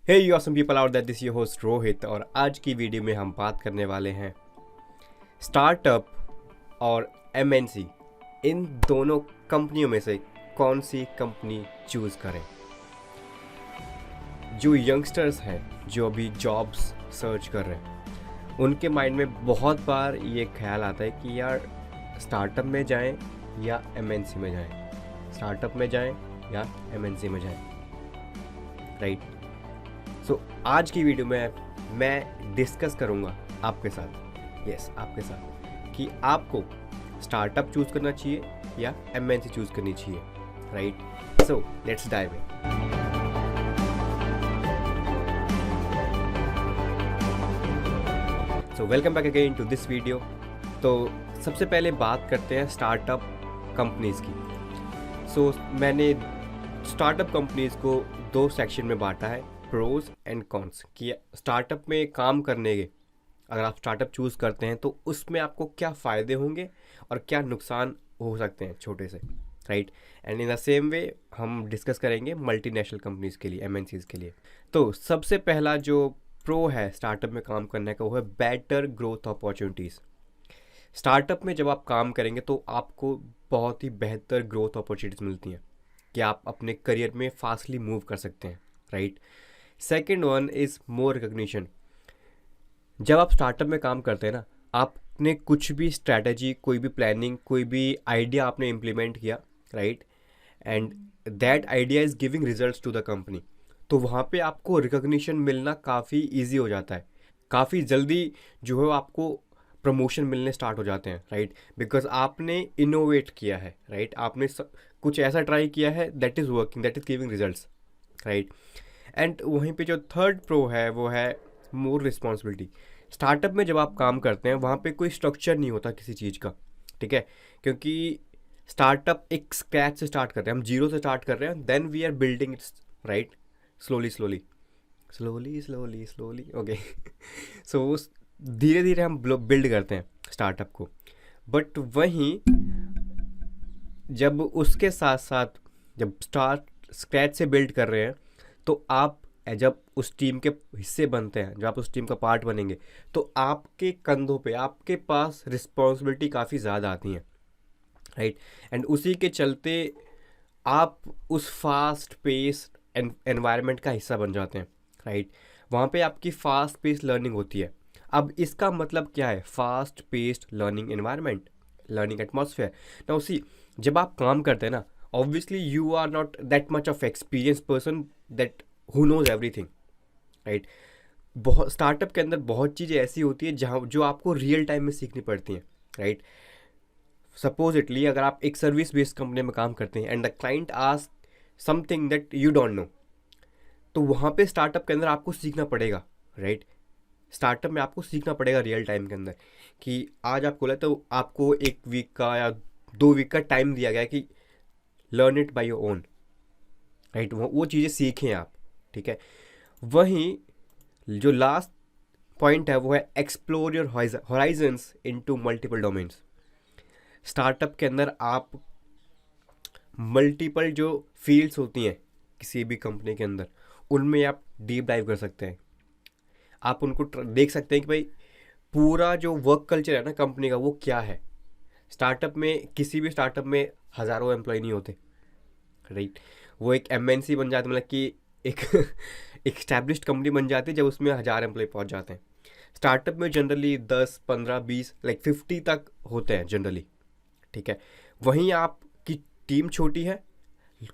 Hey you awesome people out that this your host Rohit. और आज की वीडियो में हम बात करने वाले हैं स्टार्टअप और एमएनसी, इन दोनों कंपनियों में से कौन सी कंपनी चूज़ करें। जो यंगस्टर्स हैं जो अभी जॉब्स सर्च कर रहे हैं, उनके माइंड में बहुत बार ये ख्याल आता है कि यार स्टार्टअप में जाएं या एमएनसी में जाएं, स्टार्टअप में जाएं या एमएनसी में जाएं, राइट। सो आज की वीडियो में मैं डिस्कस करूंगा आपके साथ, आपके साथ, कि आपको स्टार्टअप चूज़ करना चाहिए या एमएनसी चूज़ करनी चाहिए, right. So let's dive in. So welcome back again to this video. तो सबसे पहले बात करते हैं स्टार्टअप कंपनीज़ की। सो मैंने स्टार्टअप कंपनीज़ को दो सेक्शन में बांटा है, प्रोज एंड कॉन्स। कि स्टार्टअप में काम करने के, अगर आप स्टार्टअप चूज़ करते हैं तो उसमें आपको क्या फ़ायदे होंगे और क्या नुकसान हो सकते हैं छोटे से, right. And in the same way हम डिस्कस करेंगे मल्टीनेशनल कंपनीज़ के लिए, एमएनसीज़ के लिए। तो सबसे पहला जो प्रो है स्टार्टअप में काम करने का, वो है बेटर ग्रोथ अपॉर्चुनिटीज़। स्टार्टअप में जब आप काम करेंगे तो आपको बहुत ही बेहतर ग्रोथ अपॉर्चुनिटीज़ मिलती हैं कि आप अपने करियर में फास्टली मूव कर सकते हैं, right. Second one is more recognition. जब आप स्टार्टअप में काम करते हैं ना, आपने कुछ भी स्ट्रैटेजी, कोई भी प्लानिंग, कोई भी आइडिया आपने इम्प्लीमेंट किया, right, and that idea is giving results to the company, तो वहाँ पे आपको रिकग्निशन मिलना काफ़ी ईजी हो जाता है। काफ़ी जल्दी जो है आपको प्रमोशन मिलने स्टार्ट हो जाते हैं, राइट, बिकॉज आपने इनोवेट किया है, राइट। आपने कुछ ऐसा ट्राई किया है that is working, that is giving results, right. And वहीं पे जो थर्ड प्रो है वो है मोर रिस्पॉन्सिबिलिटी। स्टार्टअप में जब आप काम करते हैं वहाँ पे कोई स्ट्रक्चर नहीं होता किसी चीज़ का, ठीक है, क्योंकि स्टार्टअप एक स्क्रैच से स्टार्ट करते हैं, हम जीरो से स्टार्ट कर रहे हैं, then we are building its, right, slowly slowly slowly slowly slowly, okay. So धीरे धीरे हम बिल्ड करते हैं स्टार्टअप को। बट वहीं जब उसके साथ साथ जब स्टार्ट स्क्रैच से बिल्ड कर रहे हैं, तो आप जब उस टीम के हिस्से बनते हैं, जब आप उस टीम का पार्ट बनेंगे, तो आपके कंधों पे, आपके पास रिस्पॉन्सिबिलिटी काफ़ी ज़्यादा आती हैं, राइट। एंड उसी के चलते आप उस फास्ट पेस एनवायरनमेंट का हिस्सा बन जाते हैं, राइट। वहाँ पे आपकी फास्ट पेस लर्निंग होती है। अब इसका मतलब क्या है, fast paced learning environment, learning atmosphere ना। उसी जब आप काम करते हैं ना, obviously you are not that much of experience person that who knows everything, right. बहुत स्टार्टअप के अंदर बहुत चीज़ें ऐसी होती है जहाँ जो आपको रियल टाइम में सीखनी पड़ती हैं, राइट। सपोजिटली अगर आप एक सर्विस बेस्ड कंपनी में काम करते हैं and the client ask something that you don't know, तो वहाँ पे स्टार्टअप के अंदर आपको सीखना पड़ेगा, राइट। स्टार्टअप में आपको सीखना पड़ेगा रियल टाइम के अंदर कि आज आपको लगा तो आपको 1 वीक का या 2 वीक का टाइम दिया गया है कि learn it by your own, right. वो चीज़ें सीखें आप, ठीक है। वहीं जो लास्ट पॉइंट है वो है explore your horizons into multiple domains. Startup के अंदर आप मल्टीपल जो फील्ड्स होती हैं किसी भी कंपनी के अंदर, उनमें आप डीप डाइव कर सकते हैं। आप उनको देख सकते हैं कि भाई पूरा जो वर्क कल्चर है ना कंपनी का, वो क्या है। स्टार्टअप में, किसी भी स्टार्टअप में हज़ारों एम्प्लॉय नहीं होते, राइट। वो एक एमएनसी बन जाती है, मतलब कि एक स्टैब्लिश्ड कंपनी बन जाती है जब उसमें 1000 एम्प्लॉय पहुंच जाते हैं। स्टार्टअप में जनरली 10, 15, 20, लाइक 50 तक होते हैं जनरली, ठीक है। वहीं आपकी टीम छोटी है,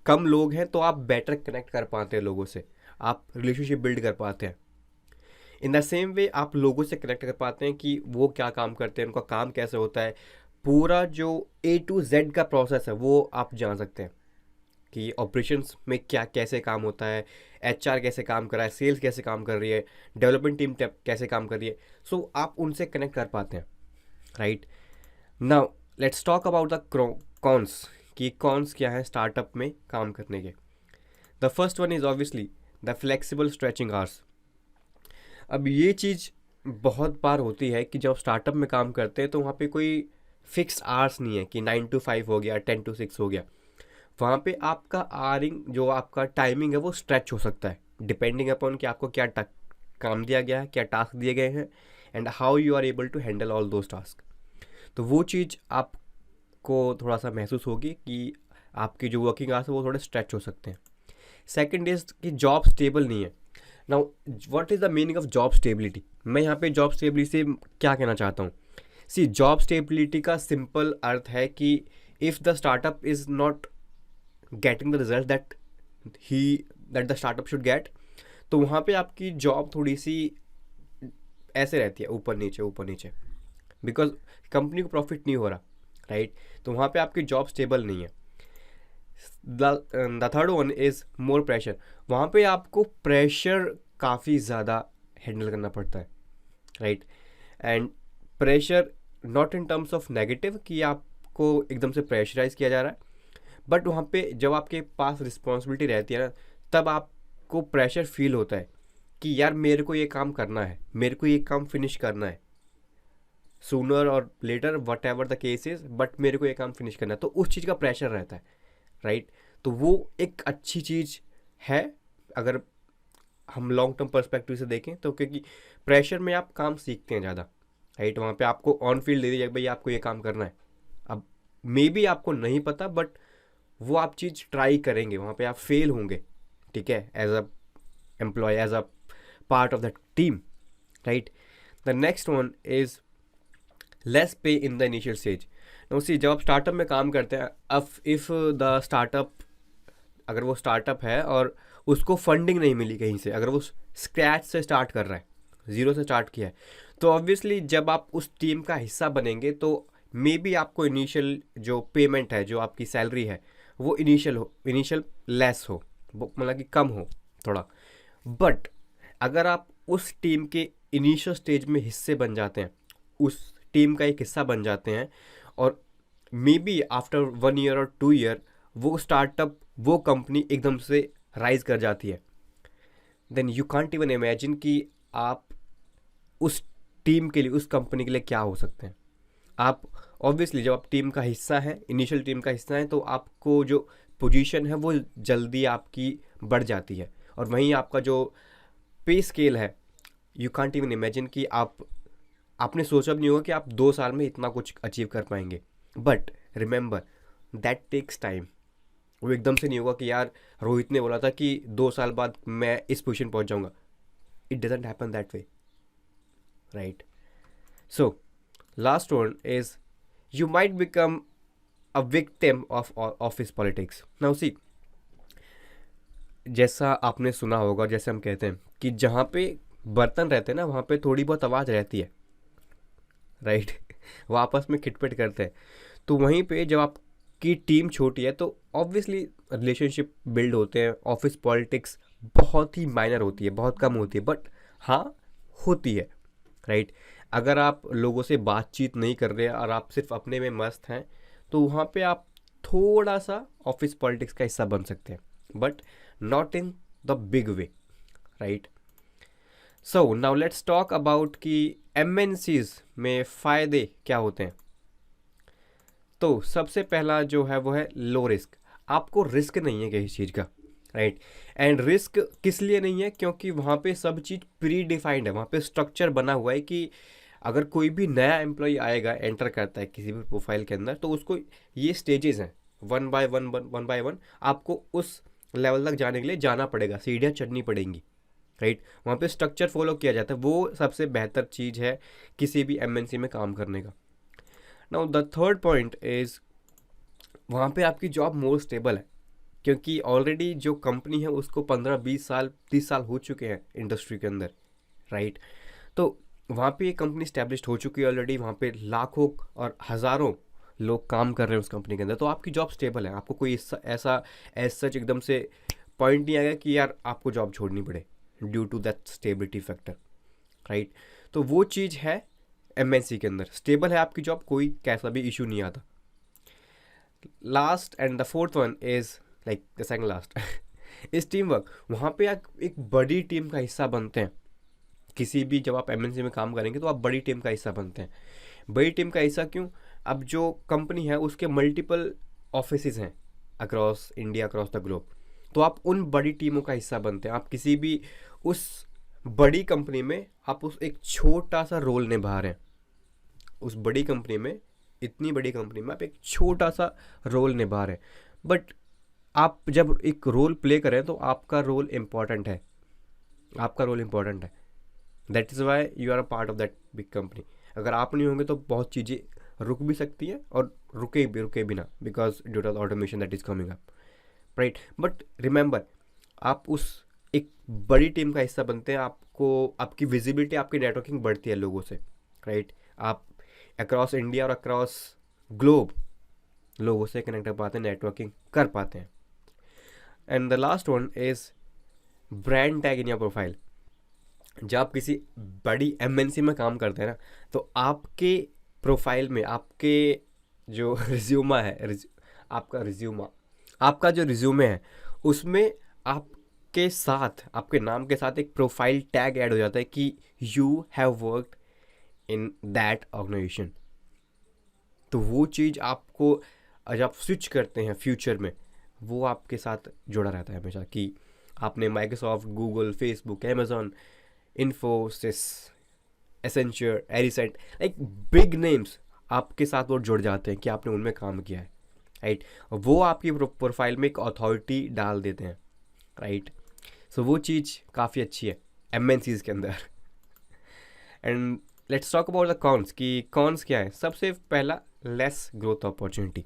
कम लोग हैं, तो आप बेटर कनेक्ट कर पाते हैं लोगों से, आप रिलेशनशिप बिल्ड कर पाते हैं। इन द सेम वे आप लोगों से कनेक्ट कर पाते हैं कि वो क्या काम करते हैं, उनका काम कैसे होता है, पूरा जो A to Z का प्रोसेस है वो आप जान सकते हैं कि ऑपरेशंस में क्या कैसे काम होता है, HR कैसे काम कर रहा है, सेल्स कैसे काम कर रही है, डेवलपमेंट टीम कैसे काम कर रही है। सो आप उनसे कनेक्ट कर पाते हैं, right. Now let's talk about the cons, कि कॉन्स क्या है स्टार्टअप में काम करने के। The first one is obviously the flexible stretching hours. अब ये चीज़ बहुत बार होती है कि जब स्टार्टअप में काम करते हैं तो वहाँ पे कोई फिक्स आवर्स नहीं है कि 9 to 5 हो गया, 10 to 6 हो गया। वहाँ पे आपका आरिंग, जो आपका टाइमिंग है वो स्ट्रेच हो सकता है, डिपेंडिंग अपॉन कि आपको क्या काम दिया गया है, क्या टास्क दिए गए हैं, and how you are able to handle all those task. तो वो चीज़ आपको थोड़ा सा महसूस होगी कि आपकी जो वर्किंग आवर्स है वो थोड़े स्ट्रेच हो सकते हैं। सेकेंड इज कि जॉब स्टेबल नहीं है। Now what is the meaning of job stability? मैं यहाँ पे जॉब स्टेबिलिटी से क्या कहना चाहता हूँ? सी, जॉब स्टेबिलिटी का सिंपल अर्थ है कि if the startup is not getting the result that the startup should get, तो वहाँ पे आपकी जॉब थोड़ी सी ऐसे रहती है, ऊपर नीचे ऊपर नीचे, बिकॉज कंपनी को प्रॉफिट नहीं हो रहा, राइट? तो वहाँ पे आपकी जॉब स्टेबल नहीं है। The third one is more pressure. वहाँ पे आपको प्रेशर काफ़ी ज़्यादा हैंडल करना पड़ता है, right? And pressure not in terms of negative कि आपको एकदम से प्रेशराइज किया जा रहा है, बट वहाँ पे जब आपके पास रिस्पॉन्सिबिलिटी रहती है ना, तब आपको प्रेशर फील होता है कि यार मेरे को ये काम करना है, मेरे को ये काम फिनिश करना है, सूनर और later whatever the case is, but मेरे को ये काम फिनिश करना है। तो उस चीज़ का प्रेशर रहता है, राइट? तो वो एक अच्छी चीज़ है अगर हम लॉन्ग टर्म पर्सपेक्टिव से देखें तो, क्योंकि प्रेशर में आप काम सीखते हैं ज़्यादा, राइट? वहाँ पे आपको ऑन फील्ड दे दीजिए भाई आपको ये काम करना है, अब मे बी आपको नहीं पता, बट वो आप चीज़ ट्राई करेंगे, वहाँ पे आप फेल होंगे, ठीक है, as a employ, as a part of that team, right? The next one is less pay in the initial stage. No see, जब आप स्टार्टअप में काम करते हैं, अब इफ़ द स्टार्टअप, अगर वो स्टार्टअप है और उसको फंडिंग नहीं मिली कहीं से, अगर वो स्क्रैच से स्टार्ट कर रहा है, ज़ीरो से स्टार्ट किया है, तो ऑब्वियसली जब आप उस टीम का हिस्सा बनेंगे तो मे बी आपको इनिशियल जो पेमेंट है, जो आपकी सैलरी है, वो इनिशियल लेस हो, मतलब कि कम हो थोड़ा। बट अगर आप उस टीम के इनिशियल स्टेज में हिस्से बन जाते हैं, उस टीम का एक हिस्सा बन जाते हैं, और मे बी आफ्टर 1 ईयर और 2 ईयर वो स्टार्टअप, वो कंपनी एकदम से राइज कर जाती है, then you can't even imagine कि आप उस टीम के लिए, उस कंपनी के लिए क्या हो सकते हैं। आप ऑब्वियसली जब आप टीम का हिस्सा है, इनिशियल टीम का हिस्सा है, तो आपको जो पोजीशन है वो जल्दी आपकी बढ़ जाती है, और वहीं आपका जो पे स्केल है, यू कांट इवन इमेजिन कि आपने सोचा भी नहीं होगा कि आप 2 साल में इतना कुछ अचीव कर पाएंगे। But remember that takes time. वो एकदम से नहीं होगा कि यार रोहित ने बोला था कि 2 साल बाद मैं इस पोजीशन पहुंच जाऊंगा। It doesn't happen that way, right? So last one is you might become a victim of office politics. Now see, जैसा आपने सुना होगा, जैसे हम कहते हैं कि जहाँ पे बर्तन रहते हैं ना, वहाँ पे थोड़ी बहुत आवाज़ रहती है, राइट? वो आपस में खिटपिट करते हैं। तो वहीं पे जब आपकी टीम छोटी है तो ऑब्वियसली रिलेशनशिप बिल्ड होते हैं। ऑफिस पॉलिटिक्स बहुत ही माइनर होती है, बहुत कम होती है, बट हाँ होती है, राइट? अगर आप लोगों से बातचीत नहीं कर रहे और आप सिर्फ अपने में मस्त हैं, तो वहाँ पे आप थोड़ा सा ऑफिस पॉलिटिक्स का हिस्सा बन सकते हैं, but not in the big way, right? So now let's talk about कि एमएनसीज में फ़ायदे क्या होते हैं। तो सबसे पहला जो है वो है लो रिस्क। आपको रिस्क नहीं है किसी चीज़ का, राइट? एंड रिस्क किस लिए नहीं है? क्योंकि वहाँ पे सब चीज़ प्री डिफाइंड है, वहाँ पे स्ट्रक्चर बना हुआ है कि अगर कोई भी नया एम्प्लॉय आएगा, एंटर करता है किसी भी प्रोफाइल के अंदर, तो उसको ये स्टेजेस हैं, वन बाय वन आपको उस लेवल तक जाने के लिए जाना पड़ेगा, सीढ़ियाँ चढ़नी पड़ेंगी, राइट? वहाँ पे स्ट्रक्चर फॉलो किया जाता है। वो सबसे बेहतर चीज़ है किसी भी एमएनसी में काम करने का। Now the third point is वहाँ पे आपकी जॉब मोर स्टेबल है, क्योंकि ऑलरेडी जो कंपनी है उसको 15-20 साल 30 साल हो चुके हैं इंडस्ट्री के अंदर, राइट? तो वहाँ पे ये कंपनी स्टैब्लिश्ड हो चुकी है ऑलरेडी, वहाँ पे लाखों और हज़ारों लोग काम कर रहे हैं उस कंपनी के अंदर, तो आपकी जॉब स्टेबल है। आपको कोई ऐसा एज सच एकदम से पॉइंट नहीं आएगा कि यार आपको जॉब छोड़नी पड़े due to that stability factor, right? तो वो चीज़ है एमएनसी के अंदर, स्टेबल है आपकी जॉब, कोई कैसा भी इशू नहीं आता। Last and the fourth one is like the second last इस टीम वर्क। वहाँ पे आप एक बड़ी टीम का हिस्सा बनते हैं। किसी भी जब आप एमएनसी में काम करेंगे तो आप बड़ी टीम का हिस्सा बनते हैं। बड़ी टीम का हिस्सा क्यों? अब जो कंपनी है उसके मल्टीपल ऑफिसेज हैं across India, across the globe, तो आप उन बड़ी टीमों का हिस्सा बनते हैं। आप किसी भी उस बड़ी कंपनी में आप उस एक छोटा सा रोल निभा रहे हैं। उस बड़ी कंपनी में, इतनी बड़ी कंपनी में आप एक छोटा सा रोल निभा रहे हैं, बट आप जब एक रोल प्ले करें तो आपका रोल इम्पॉर्टेंट है, आपका रोल इम्पॉर्टेंट है। That is why you are a part of that big company. अगर आप नहीं होंगे तो बहुत चीज़ें रुक भी सकती हैं और रुके भी ना, because due to automation that is coming up, right. But remember, आप उस एक बड़ी टीम का हिस्सा बनते हैं, आपको आपकी विजिबिलिटी, आपकी नेटवर्किंग बढ़ती है लोगों से, राइट। आप अक्रॉस इंडिया और अक्रॉस ग्लोब लोगों से कनेक्ट कर पाते हैं, नेटवर्किंग कर पाते हैं। And the last one is brand tag in your profile. जब आप किसी बड़ी एमएनसी में काम करते हैं ना, तो आपके प्रोफाइल में, आपके जो रिज्यूमा है, आपका जो रिज्यूमे है, उसमें आपके साथ, आपके नाम के साथ एक प्रोफाइल टैग ऐड हो जाता है कि you have worked in that organisation. तो वो चीज़ आपको जब आप स्विच करते हैं फ्यूचर में, वो आपके साथ जुड़ा रहता है हमेशा कि आपने Microsoft, Google, Facebook, Amazon, Infosys, Accenture, Aricent, like big names आपके साथ वो जुड़ जाते हैं कि आपने उनमें काम किया है, राइट। वो आपकी प्रोफाइल में एक अथॉरिटी डाल देते हैं, राइट। सो वो चीज़ काफ़ी अच्छी है एमएनसीज के अंदर। And let's talk about the cons कि कॉन्स क्या है। सबसे पहला, लेस ग्रोथ अपॉर्चुनिटी।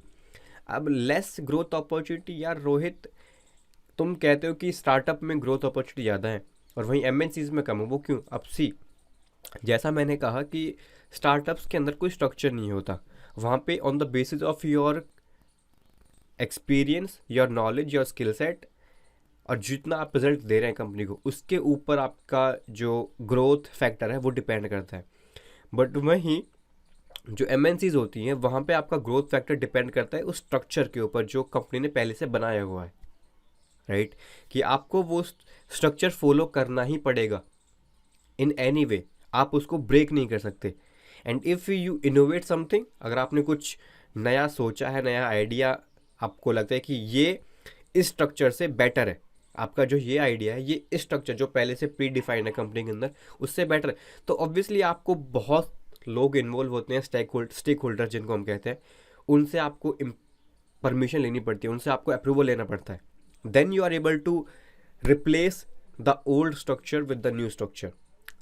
अब लेस ग्रोथ अपॉर्चुनिटी, यार रोहित, तुम कहते हो कि स्टार्टअप में ग्रोथ अपॉर्चुनिटी ज़्यादा है और वहीं एमएनसीज में कम है, वो क्यों? अब सी, जैसा मैंने कहा कि स्टार्टअप्स के अंदर कोई स्ट्रक्चर नहीं होता। वहाँ पे on the basis of your experience, your knowledge, your skill set और जितना आप रिजल्ट दे रहे हैं कंपनी को, उसके ऊपर आपका जो ग्रोथ फैक्टर है वो डिपेंड करता है। बट वहीं जो एमएनसीज होती हैं, वहाँ पे आपका ग्रोथ फैक्टर डिपेंड करता है उस स्ट्रक्चर के ऊपर जो कंपनी ने पहले से बनाया हुआ है, राइट। कि आपको वो स्ट्रक्चर फॉलो करना ही पड़ेगा इन एनी वे, आप उसको ब्रेक नहीं कर सकते। And if you innovate something, अगर आपने कुछ नया सोचा है, नया आइडिया आपको लगता है कि ये इस स्ट्रक्चर से बेटर है, आपका जो ये आइडिया है ये इस स्ट्रक्चर जो पहले से प्री डिफाइंड है कंपनी के अंदर उससे बेटर है, तो ऑब्वियसली आपको बहुत लोग इन्वॉल्व होते हैं, स्टेक होल्डर जिनको हम कहते हैं, उनसे आपको परमिशन लेनी पड़ती है, उनसे आपको अप्रूवल लेना पड़ता है। Then you are able to replace the old structure with the new structure,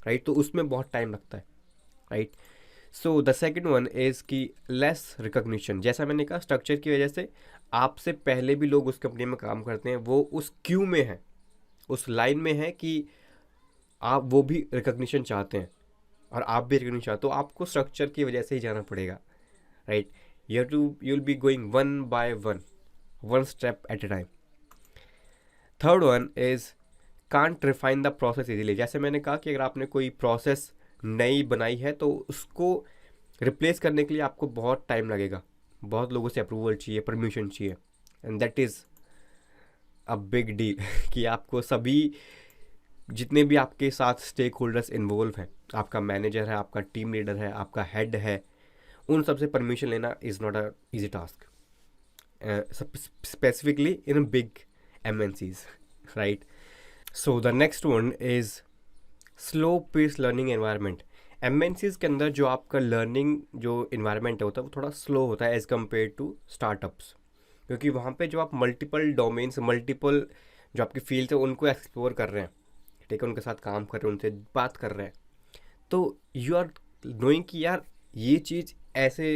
right. तो उसमें बहुत टाइम लगता है, right. So the second one is कि लेस रिकॉग्निशन। जैसा मैंने कहा, स्ट्रक्चर की वजह से आपसे पहले भी लोग उस कंपनी में काम करते हैं, वो उस क्यू में है, उस लाइन में है कि आप वो भी रिकॉग्निशन चाहते हैं और आप भी रिकॉग्निशन चाहते हो, तो आपको स्ट्रक्चर की वजह से ही जाना पड़ेगा, right. You will be going one by one, one step at A time. Third one is can't refine the process easily. जैसे मैंने कहा कि अगर आपने कोई प्रोसेस नई बनाई है तो उसको रिप्लेस करने के लिए आपको बहुत टाइम लगेगा, बहुत लोगों से अप्रूवल चाहिए, परमिशन चाहिए, and that is a big deal कि आपको सभी जितने भी आपके साथ स्टेक होल्डर्स इन्वॉल्व हैं, आपका मैनेजर है, आपका टीम लीडर है, आपका हेड है, उन सबसे परमिशन लेना is not a easy task, specifically in big MNCs, right. So the next one is slow pace learning environment. MNCs के अंदर जो आपका लर्निंग जो इन्वायरमेंट होता है वो थोड़ा स्लो होता है एज़ कम्पेयर टू स्टार्टअप्स, क्योंकि वहाँ पे जो आप मल्टीपल डोमेन्स, मल्टीपल जो आपकी फील्ड है उनको एक्सप्लोर कर रहे हैं, ठीक है, उनके साथ काम कर रहे हैं, उनसे बात कर रहे हैं, तो यू आर नोइंग कि यार ये चीज़ ऐसे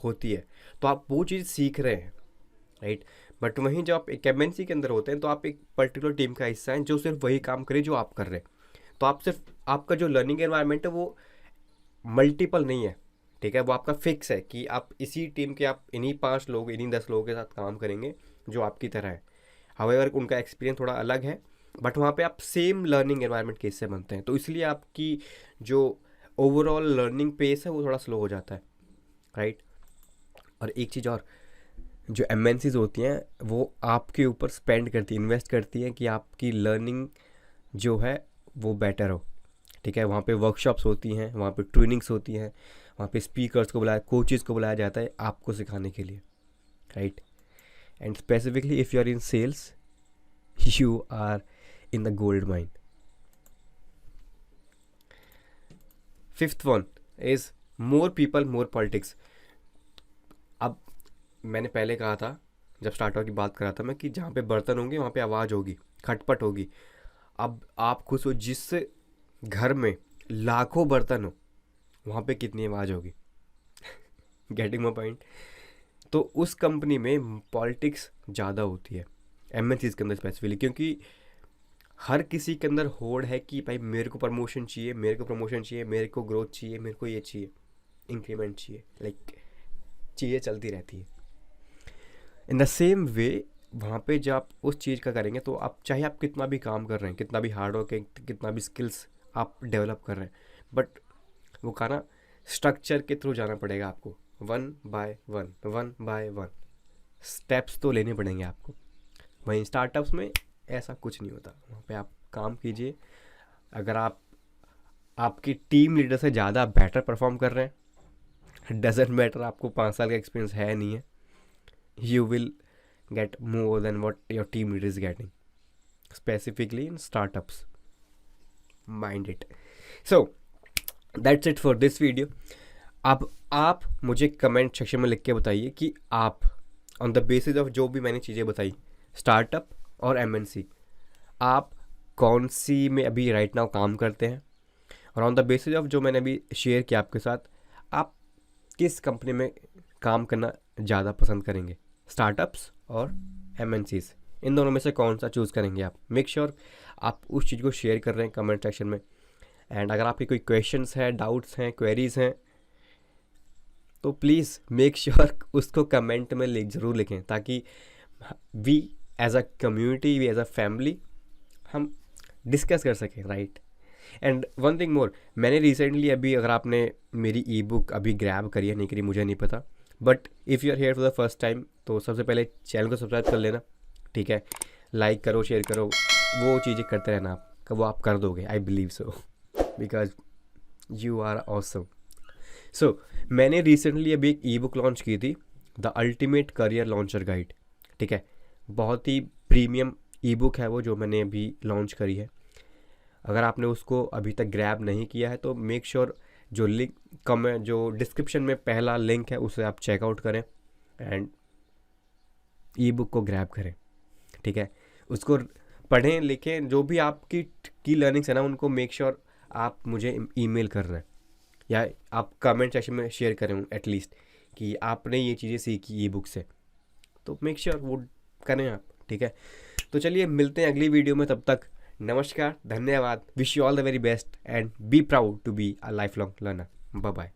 होती है, तो आप वो चीज़ सीख रहे हैं, राइट। बट वहीं जब आप एक MNC के अंदर होते हैं तो आप एक पर्टिकुलर टीम का हिस्सा हैं जो सिर्फ वही काम करे जो आप कर रहे हैं, तो आप सिर्फ, आपका जो लर्निंग एनवायरनमेंट है वो मल्टीपल नहीं है, ठीक है, वो आपका फिक्स है कि आप इसी टीम के, आप इन्हीं 5 लोग, इन्हीं 10 लोगों के साथ काम करेंगे जो आपकी तरह है। हाउएवर उनका एक्सपीरियंस थोड़ा अलग है, बट वहाँ पे आप सेम लर्निंग एनवायरनमेंट के हिस्से बनते हैं, तो इसलिए आपकी जो ओवरऑल लर्निंग पेस है वो थोड़ा स्लो हो जाता है, राइट। और एक चीज़ और, जो MNCs होती हैं वो आपके ऊपर स्पेंड करती है, इन्वेस्ट करती हैं कि आपकी लर्निंग जो है वो बेटर हो, ठीक है। वहाँ पे वर्कशॉप्स होती हैं, वहाँ पे ट्रेनिंग्स होती हैं, वहाँ पे स्पीकर्स को बुलाया, कोचेज़ को बुलाया जाता है आपको सिखाने के लिए, right. And specifically if you are in sales, you are in the gold mine. Fifth one is more people, more politics. अब मैंने पहले कहा था, जब स्टार्टअप की बात कर रहा था मैं, कि जहाँ पे बर्तन होंगे वहाँ पे आवाज़ होगी, खटपट होगी. अब आप खुश हो, जिस घर में लाखों बर्तन हो वहाँ पे कितनी आवाज़ होगी. Getting my point. तो उस कंपनी में पॉलिटिक्स ज़्यादा होती है, एमएनसीज के अंदर स्पेसिफिकली, क्योंकि हर किसी के अंदर होड़ है कि भाई मेरे को प्रमोशन चाहिए, मेरे को प्रमोशन चाहिए, मेरे को ग्रोथ चाहिए, मेरे को ये चाहिए, इंक्रीमेंट चाहिए, लाइक चीज़ें चलती रहती है. इन द सेम वे वहाँ पे जब आप उस चीज़ का करेंगे तो आप चाहे आप कितना भी काम कर रहे हैं, कितना भी हार्ड वर्क, कितना भी स्किल्स आप डेवलप कर रहे हैं, बट वो का ना स्ट्रक्चर के थ्रू जाना पड़ेगा आपको, 1 by 1 स्टेप्स तो लेने पड़ेंगे आपको. वहीं स्टार्टअप्स में ऐसा कुछ नहीं होता. वहाँ पे आप काम कीजिए. अगर आप आपकी टीम लीडर से ज़्यादा बेटर परफॉर्म कर रहे हैं, डजेंट मैटर आपको 5 साल का एक्सपीरियंस है नहीं है, you will get more than what your team leader is getting, specifically in startups. Mind it. So that's it for this video. अब आप मुझे कमेंट सेक्शन में लिख के बताइए कि आप ऑन द बेसिस ऑफ जो भी मैंने चीज़ें बताई, स्टार्टअप और एमएनसी, आप कौन सी में अभी राइट नाउ काम करते हैं, और ऑन द बेसिस ऑफ जो मैंने अभी शेयर किया आपके साथ, आप किस कंपनी में काम करना ज़्यादा पसंद करेंगे, स्टार्टअप्स और एमएनसीज. इन दोनों में से कौन सा चूज़ करेंगे आप. मेक श्योर आप उस चीज़ को शेयर कर रहे हैं कमेंट सेक्शन में. एंड अगर आपके कोई क्वेश्चंस हैं, डाउट्स हैं, क्वेरीज़ हैं, तो प्लीज़ मेक श्योर उसको कमेंट में ज़रूर लिखें, ताकि we as a community, we as a family हम डिस्कस कर सकें, right. And one thing more, मैंने रिसेंटली अभी, अगर आपने मेरी ई बुक अभी ग्रैब करी है नहीं करी मुझे नहीं पता, but if you are here for the first time तो सबसे पहले चैनल को सब्सक्राइब कर लेना, ठीक है. लाइक करो, शेयर करो, वो चीज़ें करते रहना आप, वो आप कर दोगे, I believe so, because you are awesome. So मैंने रिसेंटली अभी एक ई बुक लॉन्च की थी, the ultimate career launcher guide, ठीक है. बहुत ही प्रीमियम ई बुक है वो, जो मैंने अभी लॉन्च करी है. अगर आपने उसको अभी तक ग्रैब नहीं किया है तो मेक श्योर जो लिंक कमेंट, जो डिस्क्रिप्शन में पहला लिंक है, उसे आप चेकआउट करें एंड ई बुक को ग्रैब करें, ठीक है. उसको पढ़ें, लिखें, जो भी आपकी की लर्निंग्स है ना, उनको मेक श्योर आप मुझे ईमेल कर रहे हैं, या आप कमेंट सेक्शन में शेयर करें एटलीस्ट कि आपने ये चीज़ें सीखी ई बुक से. तो मेक श्योर वो करें आप, ठीक है. तो चलिए मिलते हैं अगली वीडियो में. तब तक नमस्कार, धन्यवाद, wish you all the very best and be proud to be a life long learner. Bye bye.